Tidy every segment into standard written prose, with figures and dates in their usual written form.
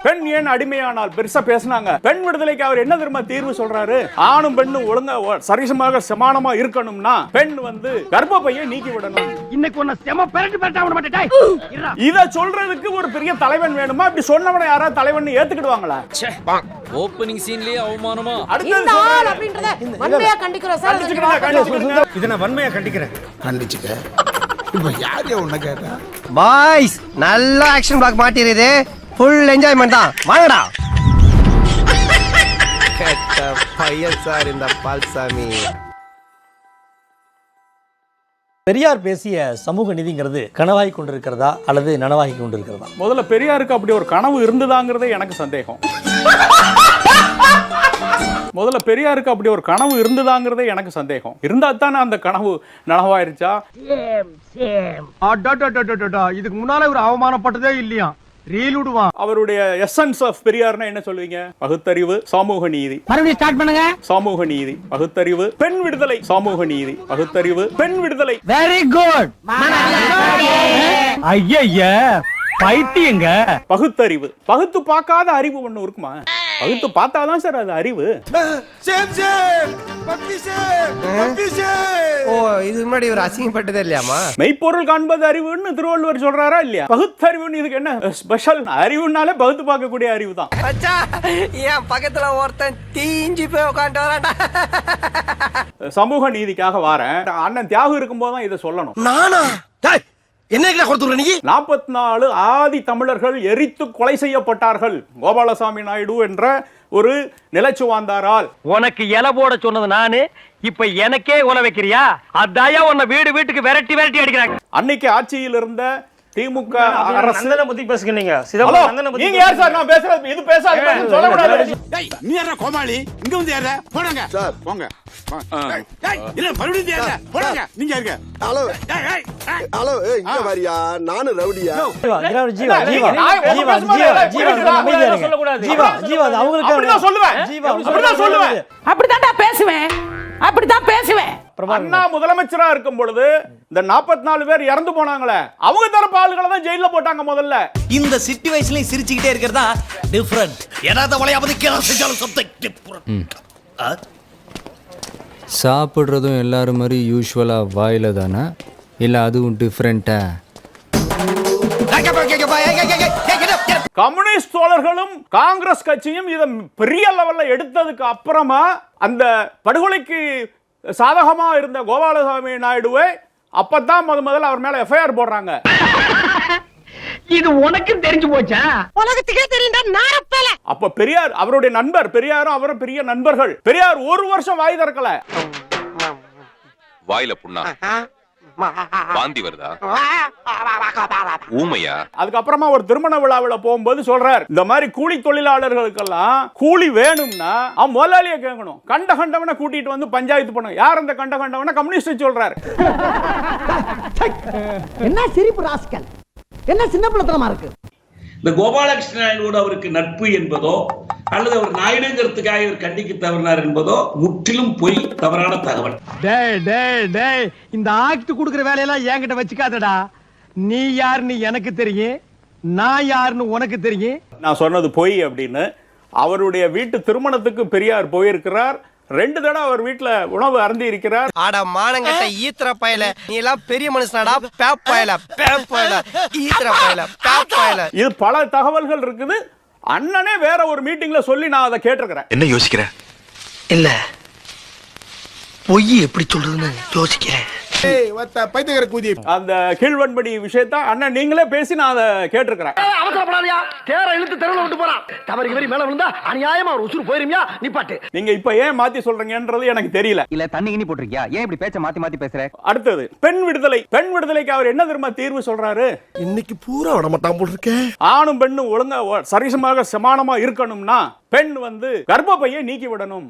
பெண் ஏன் அடிமையானால் பெருசா பேசினாங்க. பெண் விடுதலைக்கு அவர் என்ன தெரியுமா தீர்வு சொல்றாரு? ஆணும் பெண்ணும் ஒழுங்கா சரிசமாக சமானமா இருக்கணும்னா பெண் வந்து கர்ப்பப்பையை நீக்கி விடணும். இன்னைக்கு உன்னை செம பெரட்டி பெரட்டா விட மாட்டேன். இத சொல்றதுக்கு ஒரு பெரிய தலைவன் வேணுமா? இப்படி சொன்னவனை யாராவது தலைவன் ஏத்துக்கிடுவாங்களா? ஓப்பனிங் சீன்லயே அவமானமா. இந்த ஆள் அப்படின்றத வன்மையா கண்டிக்கிறோம் சார். இத நான் வன்மையா கண்டிக்கிறேன். கண்டிச்சுக்க. இப்ப யார் உன்னை கேட்டா? பாய்ஸ் நல்ல ஆக்ஷன் பிளாக் மாட்டிருது. ஃபுல் என்ஜாய்மெண்ட் தான். வாங்கடா. கேட்ட பையன் சார் இந்த பால்சாமி. பெரியார் பேசிய சமூக நீதிங்கிறது கனவாகி கொண்டிருக்கிறதா அல்லது நனவாகி கொண்டிருக்கிறதா? முதல்ல பெரியாருக்கு அப்படி ஒரு கனவு இருந்ததாங்கிறதே எனக்கு சந்தேகம். முதல்ல பெரியாருக்கு அப்படி ஒரு கனவு இருந்ததாங்கிறதே எனக்கு சந்தேகம். இருந்தா தானே அந்த கனவு நனவாயிருச்சா? இதுக்கு முன்னால ஒரு அவமானப்பட்டதே இல்லையா? ரீல் விடுவான். அவருடைய எசன்ஸ் ஆஃப் பெரியார்னா என்ன சொல்லுவீங்க? பகுத்தறிவு, சமூக நீதி. மறுபடியும் ஸ்டார்ட் பண்ணுங்க. சமூக நீதி, பகுத்தறிவு, பெண் விடுதலை. சமூக நீதி, பகுத்தறிவு, பெண் விடுதலை. Very good. ஐயா பைத்தியங்க. பகுத்தறிவு. பகுத்து பார்க்காத அறிவு ஒண்ணு இருக்குமா? பகுத்து பார்த்தாதான் சார் அது அறிவு. ஓ இது முன்னாடி ஒரு அசிங்கப்பட்டதே இல்லையாமா? மெய்ப்பொருள் காண்பது அறிவுன்னு திருவள்ளுவர் சொல்றாரா இல்லையா? பகுத்தறிவுன்னு இதுக்கு என்ன ஸ்பெஷல்? அறிவுனாலே பகுத்து பார்க்கக்கூடிய அறிவு தான். என் பக்கத்துல ஒருத்தன் தீஞ்சு போய் உட்காந்து வரான்டா. சமூக நீதிக்காக வாரேன். அண்ணன் தியாகம் இருக்கும் போதுதான் இதை சொல்லணும். நானா? என்ன கொடுத்துற நீ? 44 ஆதி தமிழர்கள் எரித்து கொலை செய்யப்பட்டார்கள் கோபாலசாமி நாயுடு என்ற ஒரு நிலச்சுவாந்தாரால். உனக்கு இலை போட சொன்னது நானு, இப்ப எனக்கே உல வைக்கிறியா? அதாயா உன்னை வீடு வீட்டுக்கு விரட்டி விரட்டி அடிக்கிறாங்க. அன்னைக்கு ஆட்சியில் இருந்த திமுக அரசு. பத்தி பேசுகிறீங்க. நீங்க யார் சார்? நான் பேசுறது இது பேசாத சொல்ல கூடாது. நீ யாரா கோமாளி? இங்க வந்து யாரா? போடுங்க சார் போங்க. இல்ல மறுபடியும் யாரா? போடுங்க. நீங்க யாருங்க? ஹலோ ஹலோ இங்க வரியா? நானு ரவுடியா? ஜீவா அவங்களுக்கு அப்படிதான் சொல்லுவேன். அப்படிதான் சொல்லுவேன். அப்படிதான் பேசுவேன். அப்படிதான் பேசுவேன். அண்ணா முதலமைச்சரா இருக்கும் பொழுது இந்த 44 பேர் இறந்து போனாங்களே, அவங்க தரப்பு ஆளுகளை தான் ஜெயில போட்டாங்க முதல்ல. இந்த சிச்சுவேஷன்லயும் சிரிச்சுக்கிட்டே இருக்கிறதா டிஃபரண்ட். ஏதாவது வளையாவது கேள செஞ்சாலும் சம்திங் டிஃபரண்ட். சாப்பிடுறதும் எல்லாரும் மாதிரி யூஷுவலா வாயில தானா இல்ல அதுவும் டிஃபரெண்டா? கம்யூனிஸ்ட் தோழர்களும் காங்கிரஸ் கட்சியும் இதை பெரிய லெவல்ல எடுத்ததுக்கு அப்புறமா அந்த படுகொலைக்கு சாதகமா இருந்த கோபாலசாமி நாயுடுவை அப்பதான் முதல்ல அவர் மேல எஃப்ஐஆர் போடுறாங்க. இது உனக்கு தெரிஞ்சு போச்சா? உலகத்துக்கே தெரியும்டா நாரப்பல. அப்ப பெரியார் அவருடைய நண்பர், பெரியாரும் அவரும் பெரிய நண்பர்கள். பெரியார் ஒரு வருஷம் வாய் திறக்கல. வாயில புண்ணா? வாந்தி வருதா? ஊமையா? அதுக்கப்புறமா ஒரு திருமண விழாவில் போகும்போது சொல்றார், இந்த மாதிரி கூலி தொழிலாளர்களுக்கெல்லாம் கூலி வேணும்னா அவன் முதலாளியை கேட்கணும். கண்ட கண்டவனை கூட்டிட்டு வந்து பஞ்சாயத்து பண்ணும். யார் அந்த கண்ட கண்டவனை? கம்யூனிஸ்ட் சொல்றாரு. என்ன சிரிப்பு ராஸ்கல், என்ன சின்ன பிள்ளைத்தனமா இருக்கு. இந்த கோபாலகிருஷ்ண நாயுடு அவருக்கு நட்பு என்பதோ அல்லது அவர் நாயுடுங்கிறதுக்காக இவர் கண்டிக்க தவறினார் என்பதோ முற்றிலும் பொய், தவறான தகவல். இந்த ஆக்ட் குடுக்கிற வேலையெல்லாம் என்கிட்ட வச்சுக்காதடா. நீ யாருன்னு எனக்கு தெரியும், நான் யாருன்னு உனக்கு தெரியும். நான் சொன்னது பொய் அப்படின்னு. அவருடைய வீட்டு திருமணத்துக்கு பெரியார் போயிருக்கிறார். 2 தடவை அவர் வீட்டுல உணவு அருந்தி இருக்கிறார். ஆட மானங்கட்ட ஈத்திர பயல, நீ எல்லாம் பெரிய மனுஷனாடா. பேப் பயல, பேப் பயல, ஈத்திர பயல, பேப் பயல. இது பல தகவல்கள் இருக்குது. அண்ணனே வேற ஒரு மீட்டிங்ல சொல்லி நான் அதை கேட்டிருக்கிறேன். என்ன யோசிக்கிற? இல்ல பொய் எப்படி சொல்றதுன்னு யோசிக்கிறேன். பைத்தியக்கார கூதி. அந்த கீழ்வன்படி விஷயத்தை அண்ணன் நீங்களே பேசி நான் அதை கேட்டிருக்கிறேன். அவசரப்படாதயா, தேர இழுத்து தெருவுல விட்டு போறான். தவறி வரி மேல விழுந்தா அநியாயமா ஒரு உசுறு போயிருமியா? நிப்பாட்டு. நீங்க இப்ப ஏன் மாத்தி சொல்றீங்கன்றது எனக்கு தெரியல. இல்ல தண்ணி கிண்ணி போட்டுருக்கியா? ஏன் இப்படி பேச்ச மாத்தி மாத்தி பேசுற? அடுத்தது பெண் விடுதலை. பெண் விடுதலைக்கு அவர் என்ன தெரியுமா தீர்வு சொல்றாரு? இன்னைக்கு பூரா விட மாட்டான் போல் இருக்கேன். ஆணும் பெண்ணும் ஒழுங்கா சரிசமாக சமானமா இருக்கணும்னா பெண் வந்து கர்ப்பப்பையை நீக்கி விடணும்.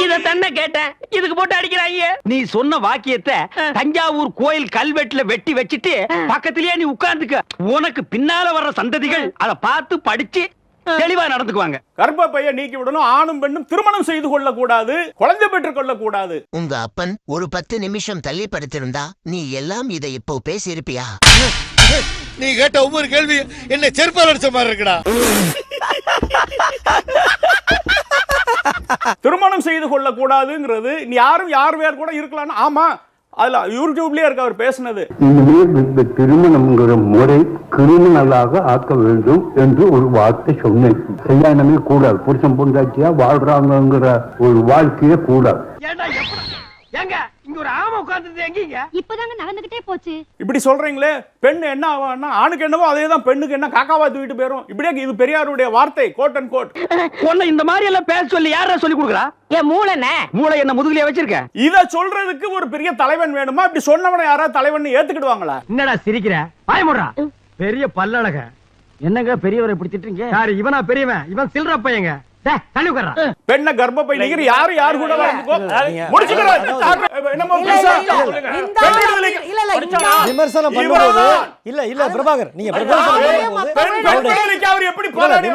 இத தன்ன கேட்டேன், இதுக்கு போட்டு அடிக்கிறாங்க. நீ சொன்ன வாக்கியத்தை தஞ்சாவூர் கோயில் கல்வெட்டுல வெட்டி வச்சிட்டு பக்கத்திலேயே நீ உட்கார்ந்துக்க. உனக்கு பின்னால வர்ற சந்ததிகள் அதை பார்த்து படிச்சு தெளிவா நடந்துக்குவாங்க. கர்ப்பப்பையை நீக்கி விடணும். ஆணும் பெண்ணும் திருமணம் செய்து கொள்ள கூடாது, குழந்தை பெற்றுக் கொள்ள கூடாது. உங்க அப்பன் ஒரு 10 நிமிஷம் தள்ளி படுத்திருந்தா நீ எல்லாம் இதை இப்போ பேசியிருப்பியா? நீ கேட்ட ஒவ்வொரு கேள்வி என்ன செருப்பால் அடிச்ச மாதிரி இருக்குடா. திருமணம் செய்து கொள்ள கூடாதுங்கிறது யாரும் யார் வேறு கூட இருக்கலாம்னு. ஆமா, அதுல யூடியூப்லயே இருக்கு அவர் பேசுனது. இந்த திருமணம்ங்கிற முறை கிரிமினலாக ஆக்க வேண்டும் என்று ஒரு வார்த்தை சொன்னேன். கல்யாணமே கூடாது, புருஷன் பொண்டாட்டியா வாழ்றாங்கிற ஒரு வாழ்க்கையே கூடாது. ஏங்க இங்க ஒரு ஆமை உட்கார்ந்தது எங்கீங்க? இப்பதாங்க நடந்துகிட்டே போச்சு. இப்படி சொல்றீங்களே, பெண் என்ன ஆவான்னா ஆணுக்கு என்னவோ அதே தான் பெண்ணுக்கு என்ன, காக்காவா தூக்கிட்டு போயிரும். இப்படியே இது பெரியாருடைய வார்த்தை, கோட் அண்ட் கோட். உன்னை இந்த மாதிரி எல்லாம் பேச சொல்லி யாரா சொல்லி கொடுக்குறா? என் மூளைனே மூளை என்ன முதுகுலயே வச்சிருக்க? இத சொல்றதுக்கு ஒரு பெரிய தலைவன் வேணுமா? இப்படி சொன்னவனை யாராவது தலைவன் ஏத்துக்கிடுவாங்களா? என்னடா சிரிக்கிற? பயமுறா. பெரிய பல்லழக. என்னங்க பெரியவரை இப்படி திட்டுறீங்க? யாரு இவனா பெரியவன்? இவன் சில்ற பையங்க. பெண்ண கர்ப்பப்பை நிக்கிற யாரு கூட முடிச்சுக்கிறோம். என்னமோ விமர்சனம் பண்ணும்போது இல்ல பிரபாகர், நீங்க அவர் எப்படி போராடி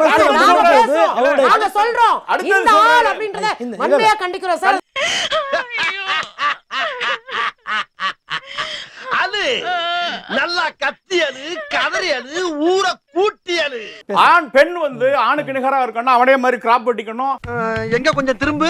நாங்க சொல்றோம் இந்த ஆள் அப்படின்றத வன்மையா கண்டிக்கிறோம் சார். அது நல்லா கத்தியது, கதறியது, ஊர கூட்டியது. ஆண் பெண் வந்து ஆணுக்கு நிகரா இருக்கணும், அவனே மாதிரி கிராப் வெட்டிக்கணும். எங்க கொஞ்சம் திரும்ப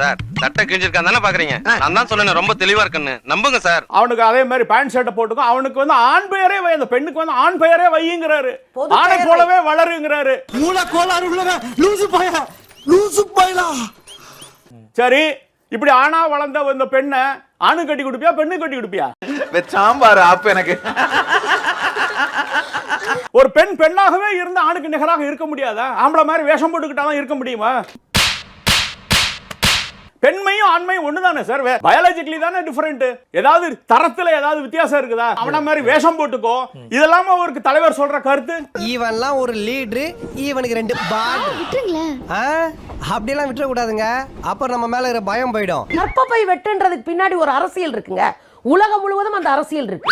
சார். சட்டை கிழிஞ்சிருக்கான் தானே பாக்குறீங்க? நான் தான் சொன்னேன் ரொம்ப தெளிவா இருக்குன்னு, நம்புங்க சார். அவனுக்கு அதே மாதிரி பேண்ட் ஷர்ட்டை போட்டுக்கும். அவனுக்கு வந்து ஆண் பெயரே வை, அந்த பெண்ணுக்கு வந்து ஆண் பெயரே வைங்கிறாரு. ஆணை போலவே வளருங்கிறாரு. மூல கோளாறு உள்ளவ லூசு பாயா, லூசு பாயலா. சரி, இப்படி ஆணா வளர்ந்த இந்த பெண்ணை ஆணு கட்டி கொடுப்பியா, பெண்ணு கட்டி கொடுப்பியா? சாம்பார் அப்ப எனக்கு ஒரு பெண் பெண்ணாகவே இருந்து ஆணுக்கு நிகராக இருக்க முடியாதா? ஆம்பளை மாதிரி வேஷம் போட்டுக்கிட்டாதான் இருக்க முடியுமா? பெண்மையும் ஆண்மையும் ஒண்ணுதானே சார்? பயாலஜிக்கலி தானே டிஃபரெண்ட். ஏதாவது தரத்துல ஏதாவது வித்தியாசம் இருக்குதா? அவன மாதிரி வேஷம் போட்டுக்கோ, இதெல்லாம் அவருக்கு தலைவர் சொல்ற கருத்து. இவன்லாம் ஒரு லீடரு, இவனுக்கு 2 பால் விட்டுருங்களேன். அப்படியெல்லாம் விட்டுற கூடாதுங்க, அப்புறம் நம்ம மேல இருக்கிற பயம் போயிடும். கர்ப்பப்பை வெட்டுன்றதுக்கு பின்னாடி ஒரு அரசியல் இருக்குங்க. உலகம் முழுவதும் அந்த அரசியல் இருக்கு.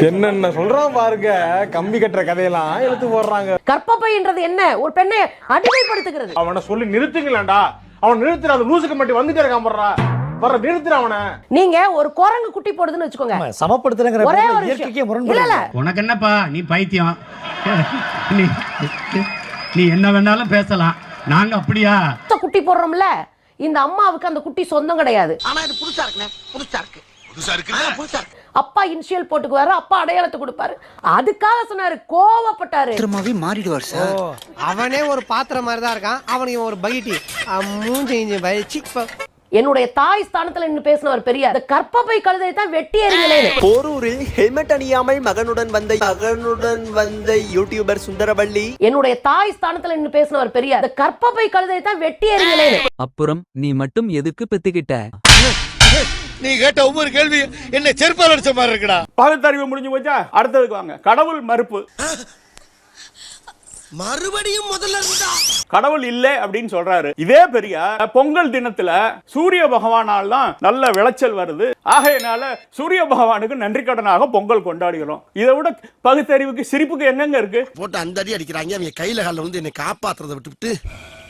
என்னென்ன சொல்றான் பாருங்க, கம்பி கட்டுற கதையெல்லாம் எழுத்து போடுறாங்க. கர்ப்பப்பைன்றது என்ன? ஒரு பெண்ணை அடிமைப்படுத்துகிறது. அவனை சொல்லி நிறுத்துங்களேன்டா. அவன் நிறுத்துற அந்த லூசுக்கு மட்டும் வந்துட்டே இருக்கான் போடுறா. வர நிறுத்துற அவனை. நீங்க ஒரு குரங்கு குட்டி போடுதுன்னு வச்சுக்கோங்க, சமப்படுத்துறங்கிற ஒரே ஒரு இயற்கைக்கே விஷயம். இல்ல இல்ல, உனக்கு என்னப்பா, நீ பைத்தியம். நீ என்ன வேணாலும் பேசலாம், நாங்க அப்படியா? குட்டி போடுறோம்ல, இந்த அம்மாவுக்கு அந்த குட்டி சொந்தம் கிடையாது. ஆனா இது புதுசா இருக்குனே, புதுசா இருக்கு. புதுசா இருக்கு. அப்பா இனிஷியல் போட்டுக்குவாரு, அப்பா அடையாளத்தை கொடுப்பாரு. அதுக்காக சொன்னாரு, கோவப்பட்டாரு. திரும்பவே மாறிடுவார் சார். அவனே ஒரு பாத்திரம் மாதிரி தான் இருக்கான், அவனுக்கு ஒரு பகிட்டி மூஞ்சி இஞ்சி வச்சு. என்னுடைய தாய் ஸ்தானத்துல நின்னு பேசினவர் பெரியார். அந்த கர்ப்பப்பை கழுதை தான் வெட்டி எறிங்களே. போரூரில் ஹெல்மெட் அணியாமல் மகனுடன் வந்த யூடியூபர் சுந்தரவள்ளி. என்னுடைய தாய் ஸ்தானத்துல நின்னு பேசினவர் பெரியார். அந்த கர்ப்பப்பை கழுதை தான் வெட்டி எறிங்களே. அப்புறம் நீ மட்டும் எதுக்கு பெத்துக்கிட்ட? நீ கேட்ட ஒவ்வொரு கேள்வி என்ன செருப்பால் அடிச்ச மாதிரி இருக்குடா. பகுத்தறிவு முடிஞ்சு போச்சா? அடுத்ததுக்கு வாங்க. கடவுள் மறுப்பு. மறுபடியும் முதல்ல இருந்தா கடவுள் இல்லை அப்படின்னு சொல்றாரு. இதே பெரிய பொங்கல் தினத்துல சூரிய பகவானால் தான் நல்ல விளைச்சல் வருது, ஆகையினால சூரிய பகவானுக்கு நன்றி கடனாக பொங்கல் கொண்டாடுகிறோம். இதை விட பகுத்தறிவுக்கு சிரிப்புக்கு எங்கெங்க இருக்கு? போட்டு அந்த அடி அடிக்கிறாங்க. அவங்க கையில காலில் வந்து என்னை காப்பாத்துறதை விட்டுவிட்டு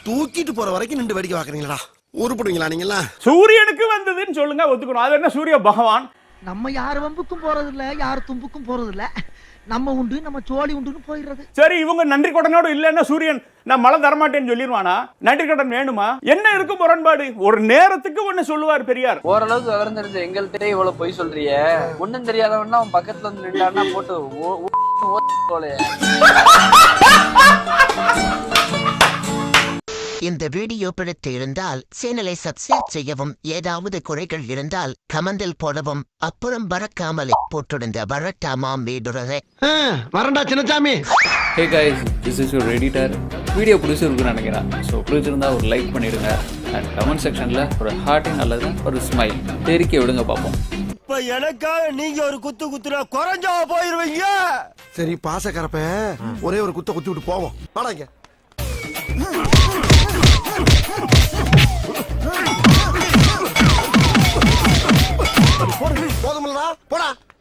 தூக்கிட்டு போற வரைக்கும் நின்று வேடிக்கை பாக்குறீங்களா? உருப்படுவீங்களா நீங்களா? சூரியனுக்கு வந்ததுன்னு சொல்லுங்க, ஒத்துக்கணும். அது என்ன சூரிய பகவான்? நம்ம யார் வம்புக்கும் போறது இல்ல, யார் தும்புக்கும் போறது இல்ல. நம்ம உண்டு, நம்ம சோழி உண்டுன்னு போயிடுறது. சரி, இவங்க நன்றி கடனோடு இல்லைன்னா சூரியன் நான் மழை தரமாட்டேன்னு சொல்லிடுவானா? நன்றி கடன் வேணுமா? என்ன இருக்கு முரண்பாடு? ஒரு நேரத்துக்கு ஒண்ணு சொல்லுவார் பெரியார். ஓரளவுக்கு விவரம் தெரிஞ்ச எங்கள்கிட்ட இவ்வளவு பொய் சொல்றிய, ஒண்ணும் தெரியாதவன்னா அவன் பக்கத்துல வந்து நின்றான்னா போட்டு இந்த வீடியோ பிடித்து இருந்தால் சேனலை சப்ஸ்கிரைப் செய்யவும், ஏதாவது குறைகள் இருந்தால் கமெண்டில் போடவும், அப்புறம் மறக்காமலே போட்டிருந்த வரட்டாமாம் வீடுறதை வரண்டா Chinnasamy. Hey guys, this is your editor. Video பிடிச்சிருக்குன்னு நினைக்கிறேன். ஸோ பிடிச்சிருந்தா ஒரு லைக் பண்ணிடுங்க, அண்ட் கமெண்ட் செக்ஷனில் ஒரு ஹார்ட்டிங் அல்லது ஒரு ஸ்மைல் தெரிக்க விடுங்க பார்ப்போம். இப்ப எனக்காக நீங்க ஒரு குத்து குத்துனா குறைஞ்சா போயிருவீங்க. சரி பாசக்கரப்ப ஒரே ஒரு குத்த குத்தி விட்டு போவோம். வாடாங்க. போதுமில்லடா, போடா.